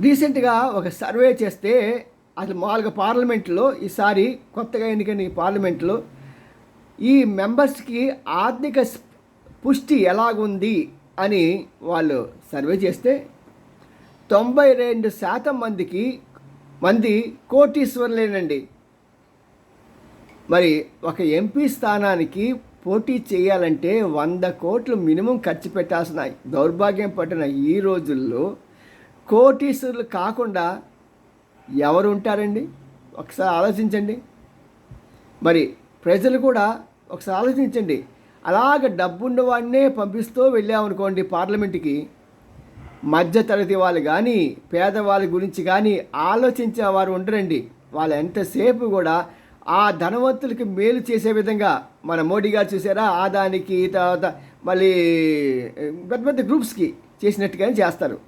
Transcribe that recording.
రీసెంట్గా ఒక సర్వే చేస్తే అసలు మామూలుగా పార్లమెంట్లో ఈసారి కొత్తగా ఎన్నికైన ఈ పార్లమెంట్లో ఈ మెంబర్స్కి ఆర్థిక పుష్టి ఎలాగుంది అని వాళ్ళు సర్వే చేస్తే 92% మంది కోటీశ్వరులేనండి. మరి ఒక ఎంపీ స్థానానికి పోటీ చేయాలంటే 100 కోట్లు మినిమం ఖర్చు పెట్టాల్సిన దౌర్భాగ్యం పట్టిన ఈ రోజుల్లో కోటీశ్వరులు కాకుండా ఎవరు ఉంటారండి? ఒకసారి ఆలోచించండి. మరి ప్రజలు కూడా ఒకసారి ఆలోచించండి. అలాగ డబ్బున్నవాడినే పంపిస్తూ వెళ్ళామనుకోండి పార్లమెంట్కి, మధ్యతరగతి వాళ్ళు కానీ పేదవాళ్ళ గురించి కానీ ఆలోచించే వారు ఉండరండి. వాళ్ళు ఎంతసేపు కూడా ఆ ధనవంతులకి మేలు చేసే విధంగా మన మోడీ గారు చూసారా, ఆదానికి తర్వాత మళ్ళీ పెద్ద పెద్ద గ్రూప్స్కి చేసినట్టుగానే చేస్తారు.